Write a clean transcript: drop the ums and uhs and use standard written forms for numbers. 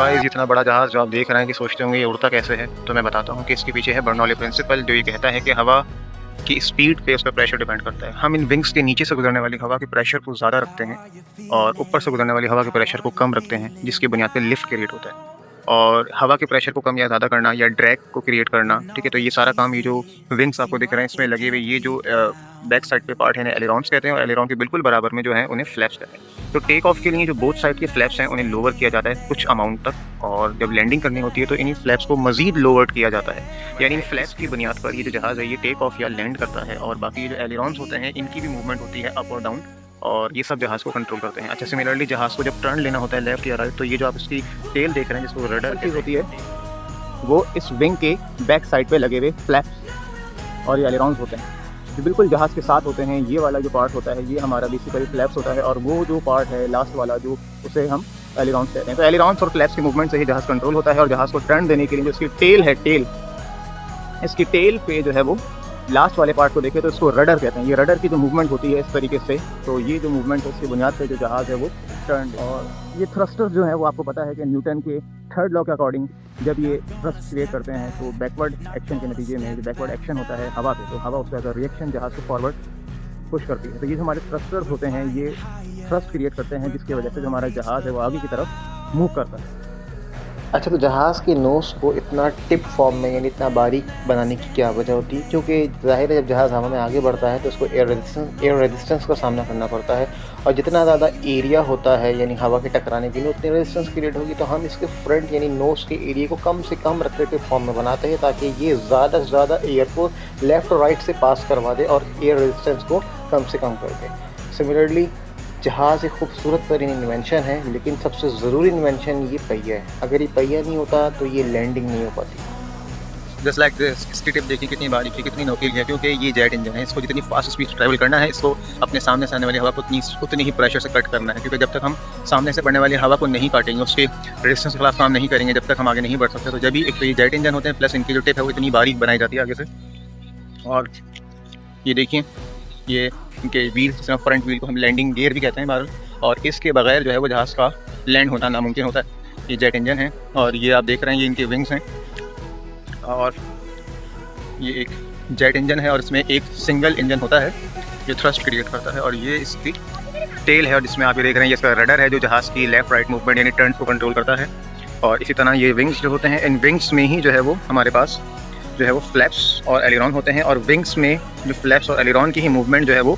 Guys इतना बड़ा जहाज़ जो आप देख रहे हैं कि सोचते होंगे ये उड़ता कैसे है, तो मैं बताता हूँ कि इसके पीछे है बर्नौली प्रिंसिपल, जो ये कहता है कि हवा की स्पीड पे उसका प्रेशर डिपेंड करता है। हम इन विंग्स के नीचे से गुजरने वाली हवा के प्रेशर को ज़्यादा रखते हैं और ऊपर से गुजरने वाली हवा के प्रेशर को कम रखते हैं, जिसकी बुनियाद पे लिफ्ट क्रिएट होता है। और हवा के प्रेशर को कम या ज़्यादा करना या ड्रैग को क्रिएट करना, ठीक है? तो ये सारा काम ये जो विंग्स आपको दिख रहे हैं इसमें लगे हुए ये जो बैक साइड पे पार्ट है इन्हें एलेरॉन्स कहते हैं और एलेरॉन के बिल्कुल बराबर में जो है उन्हें फ्लैप्स कहते हैं। तो टेक ऑफ के लिए जो बोथ साइड के फ्लैप्स हैं उन्हें लोअर किया जाता है कुछ अमाउंट तक, और जब लैंडिंग करनी होती है तो इन्हीं फ्लैप्स को मज़ीद लोअर्ड किया जाता है। यानी इन फ्लैप्स की बुनियाद पर ये जो जहाज़ है ये टेक ऑफ या लैंड करता है, और बाकी ये जो एलेरॉन्स होते हैं इनकी भी मूवमेंट होती है अप और डाउन, और ये सब जहाज़ को कंट्रोल करते हैं। अच्छा, सिमिलरली जहाज़ को जब टर्न लेना होता है लेफ्ट या राइट, तो ये जो आप इसकी टेल देख रहे हैं जिसको रडर चीज़ होती है, वो इस विंग के बैक साइड पे लगे हुए फ्लैप्स और ये एलेरॉन्स होते हैं जो बिल्कुल जहाज़ के साथ होते हैं। ये वाला जो पार्ट होता है ये हमारा बेसिकली फ्लैप्स होता है, और वो जो पार्ट है लास्ट वाला जो उसे हम एलेरॉन्स कहते हैं। तो एलेरॉन्स और फ्लैप्स की मूवमेंट से ही जहाज़ कंट्रोल होता है, और जहाज़ को टर्न देने के लिए जो इसकी टेल है, इसकी टेल पे जो है वो लास्ट वाले पार्ट को देखें तो इसको रडर कहते हैं। ये रडर की जो मूवमेंट होती है इस तरीके से, तो ये जो मूवमेंट है उसकी बुनियाद पे जो जहाज़ है वो टर्न। और ये थ्रस्टर जो है वो आपको पता है कि न्यूटन के थर्ड लॉ के अकॉर्डिंग जब ये थ्रस्ट क्रिएट करते हैं तो बैकवर्ड एक्शन के नतीजे में जो बैकवर्ड एक्शन होता है हवा पे, तो हवा उसका अगर रिएक्शन जहाज़ को फॉरवर्ड पुश करती है। तो ये जो हमारे थ्रस्टर्स होते हैं ये थ्रस्ट क्रिएट करते हैं, जिसकी वजह से जो हमारा जहाज़ है वो आगे की तरफ मूव करता है। अच्छा, तो जहाज़ की नोस को इतना टिप फॉर्म में यानी इतना बारीक बनाने की क्या वजह होती है? क्योंकि ज़ाहिर है जब जहाज़ हवा में आगे बढ़ता है तो उसको एयर रेजिस्टेंस का सामना करना पड़ता है, और जितना ज़्यादा एरिया होता है यानी हवा के टकराने के लिए उतनी रेजिस्टेंस क्रिएट होगी। तो हम इसके फ्रंट यानी नोस के एरिया को कम से कम रेक्टेटिव फॉर्म में बनाते हैं ताकि ये ज़्यादा से ज़्यादा एयर को लेफ़्ट और राइट से पास करवा दे और एयर रेजिस्टेंस को कम से कम कर दे। सिमिलरली जहाज़ एक खूबसूरत तरीन इन्वेंशन है, लेकिन सबसे ज़रूरी इन्वेंशन ये पहिया है। अगर ये पहिया नहीं होता तो ये लैंडिंग नहीं हो पाती। जस्ट लाइक दिस, इसकी टिप देखिए कितनी बारीक है, कितनी नोकीली है, क्योंकि ये जेट इंजन है। इसको जितनी फास्ट स्पीड ट्रैवल करना है, इसको अपने सामने से आने वाली हवा को उतनी ही प्रेशर से कट करना है, क्योंकि जब तक हम सामने से बढ़ने वाली हवा को नहीं काटेंगे, उसके रेजिस्टेंस के खिलाफ काम नहीं करेंगे, जब तक हम आगे नहीं बढ़ सकते। तो जब भी एक तो ये जेट इंजन होते हैं, प्लस इनकी जो टिप है वो इतनी बारीक बनाई जाती है आगे से। और ये देखिए ये इनके व्हील, जिसमें फ्रंट व्हील को हम लैंडिंग गियर भी कहते हैं बार, और इसके बगैर जो है वो जहाज़ का लैंड होना नामुमकिन होता है। ये जेट इंजन है, और ये आप देख रहे हैं ये इनके विंग्स हैं, और ये एक जेट इंजन है और इसमें एक सिंगल इंजन होता है जो थ्रस्ट क्रिएट करता है, और ये इसकी टेल है, और जिसमें आप ये देख रहे हैं ये इसका रडर है जो जहाज़ की लेफ़्ट राइट मूवमेंट यानी टर्न को कंट्रोल करता है। और इसी तरह ये विंग्स जो होते हैं, इन विंग्स में ही जो है वो हमारे पास जो है वो फ्लैप्स और एलेरॉन होते हैं, और विंग्स में जो फ्लैप्स और एलेरॉन की ही मूवमेंट जो है वो